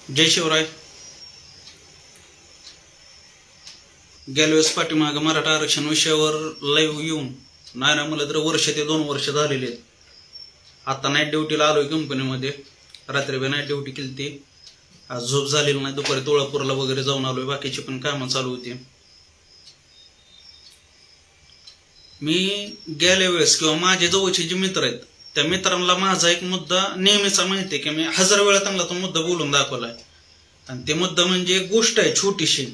जय शिवराय. गेल्या वेळेस पाठीमागं मराठा आरक्षण विषयावर लाईव्ह येऊन नाही मला तर वर्ष ते 2 वर्ष झालेले आहेत. आता नाईट ड्युटीला आलोय कंपनीमध्ये. रात्री नाईट ड्युटी केली ती. आज झोप झालेली नाही. दुपारी तुळापूरला वगैरे जाऊन आलोय. बाकीची पण कामं चालू होती. मी गेल्या वेळेस किंवा माझे जवळचे जे मित्र आहेत त्या मित्रांना माझा एक मुद्दा नेहमीचा माहिती आहे की मी 1000 वेळा त्यांना तो मुद्दा बोलून दाखवलाय. आणि ते मुद्दा म्हणजे एक गोष्ट आहे छोटीशी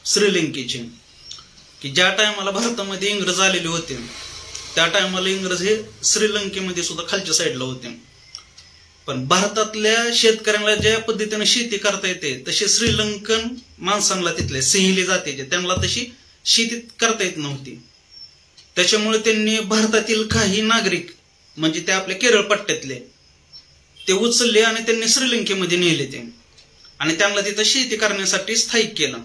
श्रीलंकेची, की ज्या टायमाला भारतामध्ये इंग्रज आलेले होते त्या टायमाला इंग्रज हे श्रीलंकेमध्ये सुद्धा खालच्या साईडला होते. पण भारतातल्या शेतकऱ्यांना ज्या पद्धतीने शेती करता येते तशी श्रीलंकन माणसांना तिथले सिंहली जातीचे त्यांना तशी शेती करता येत नव्हती. त्याच्यामुळे त्यांनी भारतातील काही नागरिक म्हणजे ते आपल्या केरळ पट्ट्यातले ते उचलले आणि त्यांनी श्रीलंकेमध्ये नेले ते आणि त्यांना तिथं शेती करण्यासाठी स्थायिक केलं.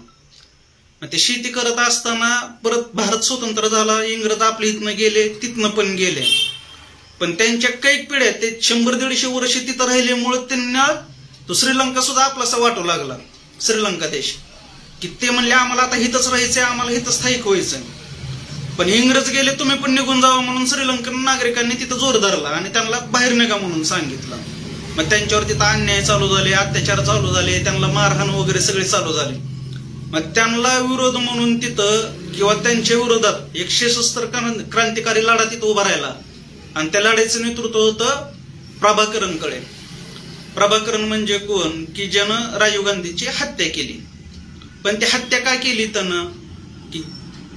ते शेती करत असताना परत भारत स्वतंत्र झाला. इंग्रज आपल्या इथनं गेले, तिथनं पण गेले. पण त्यांच्या काही पिढ्या ते 100-150 वर्ष तिथं राहिल्यामुळे त्यांना तो श्रीलंका सुद्धा आपलासा वाटू लागला. श्रीलंका देश की ते म्हणले आम्हाला आता हिथंच राहायचंय, आम्हाला हिथं स्थायिक व्हायचंय. पण इंग्रज गेले, तुम्ही पण निघून जावा म्हणून श्रीलंकन नागरिकांनी तिथं जोर धरला आणि त्यांना बाहेर निघा म्हणून सांगितलं. मग त्यांच्यावर तिथं अन्याय चालू झाले, अत्याचार चालू झाले, त्यांना मारहाण वगैरे सगळे चालू झाले. मग त्यांना विरोध म्हणून तिथं किंवा त्यांच्या विरोधात एक सशस्त्र क्रांतिकारी लढा तिथं उभा राहिला आणि त्या लढाईचं नेतृत्व होतं प्रभाकरणकडे. प्रभाकरण म्हणजे कोण की ज्यानं राजीव गांधीची हत्या केली. पण ती हत्या काय केली त्यानं की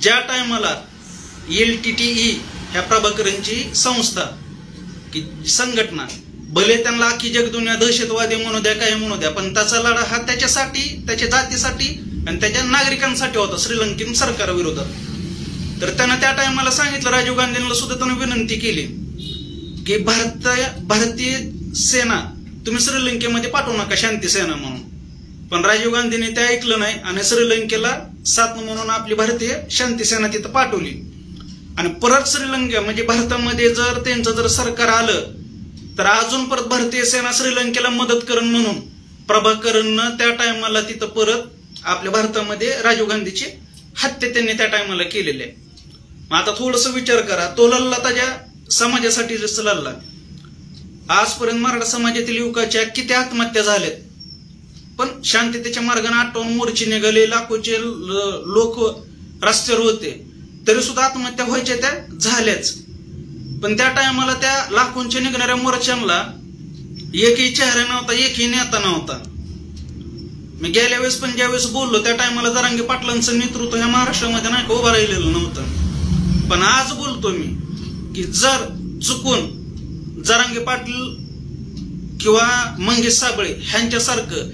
ज्या टायमाला LTTE ह्या प्रभाकरणची संस्था की संघटना भले त्यांना अख्खी जगदुनिया दहशतवादी म्हणू द्या काय म्हणू द्या, पण त्याचा लढा हा त्याच्यासाठी, त्याच्या जातीसाठी आणि त्याच्या नागरिकांसाठी होता, श्रीलंकन सरकारविरोधात. तर त्यानं त्या टायमाला सांगितलं, राजीव गांधींना सुद्धा त्यानं विनंती केली की भारतीय सेना तुम्ही श्रीलंकेमध्ये पाठवू नका, शांती सेना म्हणून. पण राजीव गांधींनी ते ऐकलं नाही आणि श्रीलंकेला साथ म्हणून आपली भारतीय शांती सेना तिथं पाठवली. आणि परत श्रीलंका म्हणजे भारतामध्ये जर त्यांचं जर सरकार आलं तर अजून परत भारतीय सेना श्रीलंकेला मदत करण म्हणून प्रभाकरणनं त्या टायमाला तिथं परत आपल्या भारतामध्ये राजीव गांधीची हत्या त्यांनी त्या टायमाला केलेली आहे. मग आता थोडस विचार करा, तो लढला त्याच्या समाजासाठी जसं लढला. आजपर्यंत मराठा समाजातील युवकाच्या किती आत्महत्या झाल्यात, पण शांततेच्या मार्गाने 58 मोर्चे निघाले, लाखोचे लोक रस्त्यावर होते, तरी सुद्धा आत्महत्या व्हायच्या त्या झाल्याच. पण त्या टायमाला त्या लाखोंच्या निघणाऱ्या मोर्चांना एकही चेहरा नव्हता, एकही नेता नव्हता. मी गेल्या वेळेस पण ज्यावेळेस बोललो त्या टायमाला जरांगे पाटलांचं नेतृत्व ह्या महाराष्ट्रामध्ये नाही का उभं राहिलेलं नव्हतं. पण आज बोलतो मी की जर चुकून जरांगे पाटील किंवा मंगेश साबळे ह्यांच्यासारखं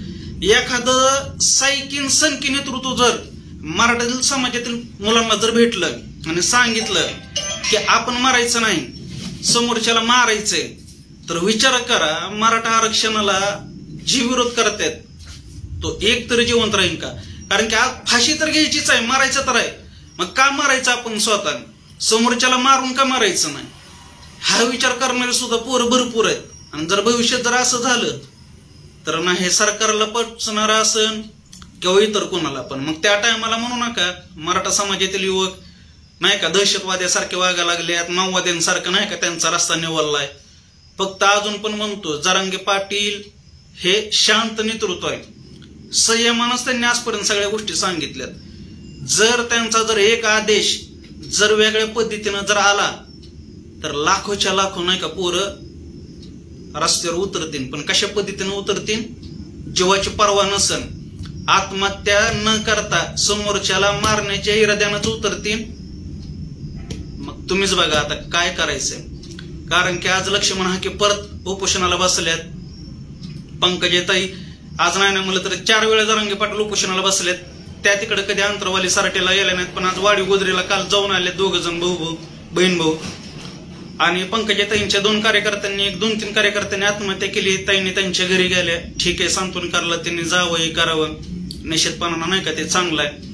एखादं सायकिन सनकी नेतृत्व जर मराठा समाजातील मुलांना जर भेटलं आणि सांगितलं की आपण मारायचं नाही, समोरच्याला मारायचंय, तर विचार करा मराठा आरक्षणाला जे विरोध करतात तो एक तरी जिवंत राहील का? कारण की आज फाशी तर घ्यायचीच आहे, मारायचं तर आहे. मग का मारायचं आपण स्वतः? समोरच्याला मारून का मारायचं नाही? हा विचार करणारे सुद्धा पोरं भरपूर आहेत. आणि जर भविष्यात जर असं झालं तर ना हे सरकारला पचणार असन किंवा इतर कोणाला पण, मग त्या टायमाला म्हणू नका मराठा समाजातील युवक नाही का दहशतवाद्यासारखे वागायला लागले, माओवाद्यांसारखं नाही का त्यांचा रस्ता निवडलाय. फक्त अजून पण म्हणतो जरांगे पाटील हे शांत नेतृत्व आहे. संयमानच त्यांनी आजपर्यंत सगळ्या गोष्टी सांगितल्यात. जर त्यांचा जर एक आदेश जर वेगळ्या पद्धतीनं जर आला तर लाखोच्या लाखो नाही का पोरं रस्त्यावर उतरतील. पण कशा पद्धतीनं उतरतील? जीवाची पर्वा नसन, आत्महत्या न करता समोरच्याला मारण्याच्या इराद्यानंच उतरतील. मग तुम्हीच बघा आता काय करायचंय. कारण की आज लक्ष्मण हाके परत उपोषणाला बसल्यात. पंकजाताई आज नाही ना म्हणलं तर 4 वेळा जरांगे पाटील उपोषणाला बसल्यात. त्या तिकडे कधी अंतरवाली सराटीला गेल्या नाहीत, पण आज वाडी गोदरीला काल जाऊन आले 2 जण बहीण भाऊ. आणि पंकजाताईंच्या 2 कार्यकर्त्यांनी 1-2-3 कार्यकर्त्यांनी आत्महत्या केली. ताईंनी त्यांच्या घरी गेल्या. ठीक आहे, सांत्वन करायला त्यांनी जावं करावं, निषेधपणा नाही का ते चांगलं आहे.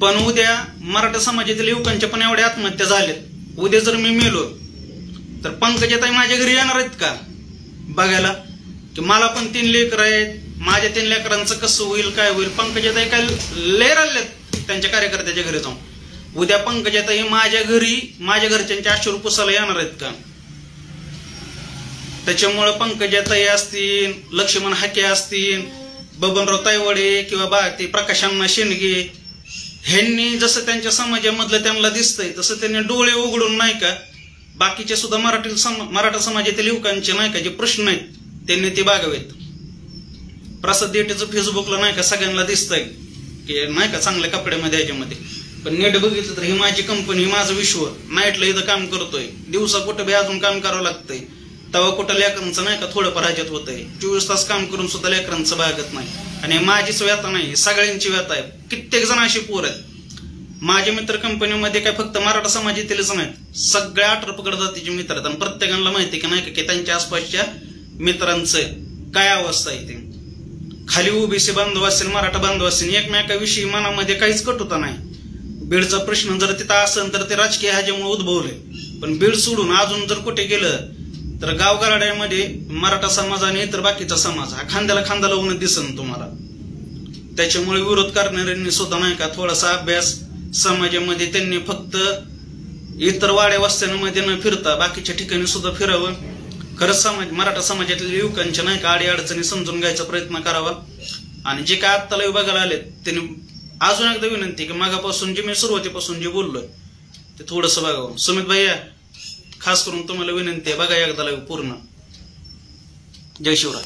पण उद्या मराठा समाजातील युवकांच्या पण एवढ्या आत्महत्या झाल्यात. उद्या जर मी मेलो तर पंकजाताई माझ्या घरी येणार आहेत का बघायला? की मला पण 3 लेकरं आहेत, माझ्या 3 लेकरांचं कसं होईल, काय होईल. पंकजाताई काय लय राहिल्यात त्यांच्या कार्यकर्त्याच्या घरी जाऊन. उद्या पंकजाताई माझ्या घरी माझ्या घरच्यांच्या अश्रू पुसायला येणार आहेत का? त्याच्यामुळे पंकजाताई असतील, लक्ष्मण हाके असतील, बबनराव तायवाडे किंवा ते प्रकाशांना शेंडगे, ह्यांनी जसं त्यांच्या समाजामधलं त्यांना दिसतंय तसं त्यांनी डोळे उघडून नाही का बाकीचे सुद्धा मराठा समाजातील युवकांचे नाही का जे प्रश्न आहेत त्यांनी ते बागावेत. प्रसाद देठेचं फेसबुकला नाही का सगळ्यांना दिसतंय की नाही का चांगल्या कपड्यामध्ये ह्याच्यामध्ये. पण नेट बघितलं तर ही माझी कंपनी, माझं विश्व, नाईटला इथं काम करतोय, दिवसा कुठं बी अजून काम करावं लागतंय. तेव्हा कुठं लेकरांचं नाही का थोडंफार ह्याच्यात होतंय. 24 तास काम करून सुद्धा लेकरांचं बागत नाही. आणि माझीच व्यथा नाही, सगळ्यांची व्यथा आहे. कित्येक जण अशी पोर आहेत माझ्या मित्र कंपनीमध्ये, काय फक्त मराठा समाजातीलच नाहीत, सगळ्या 18 पकड जातीचे मित्र आहेत. आणि प्रत्येकाला माहिती की नाही का की त्यांच्या आसपासच्या मित्रांचं काय अवस्था आहे. ते खाली ओबीसी बांधव असेल, मराठा बांधव असेल, एकमेकाविषयी मनामध्ये काहीच कटुता नाही. बीडचा प्रश्न जर तिथं असेल तर ते राजकीय ह्याच्यामुळे उद्भवले. पण बीड सोडून अजून जर कुठे गेलं तर गावगाड्यामध्ये मराठा समाज आणि इतर बाकीचा समाज हा खांद्याला खांदा लावून दिसन तुम्हाला. त्याच्यामुळे विरोध करणाऱ्यांनी सुद्धा नाही का थोडासा अभ्यास समाजामध्ये त्यांनी फक्त इतर वाड्या वस्त्यांमध्ये न फिरता बाकीच्या ठिकाणी सुद्धा फिरावं. खरंच मराठा समाजातील युवकांच्या नाही का अडी अडचणी समजून घ्यायचा प्रयत्न करावा. आणि जे काय आत्ता लाईव्ह बघायला आलेत त्यांनी अजून एकदा विनंती की मागापासून जे मी सुरुवातीपासून जे बोललोय ते थोडंसं बघावं. सुमित भैया खास करून तुम्हाला विनंती आहे, बघा एकदा लाईव्ह पूर्ण. जय शिवराय.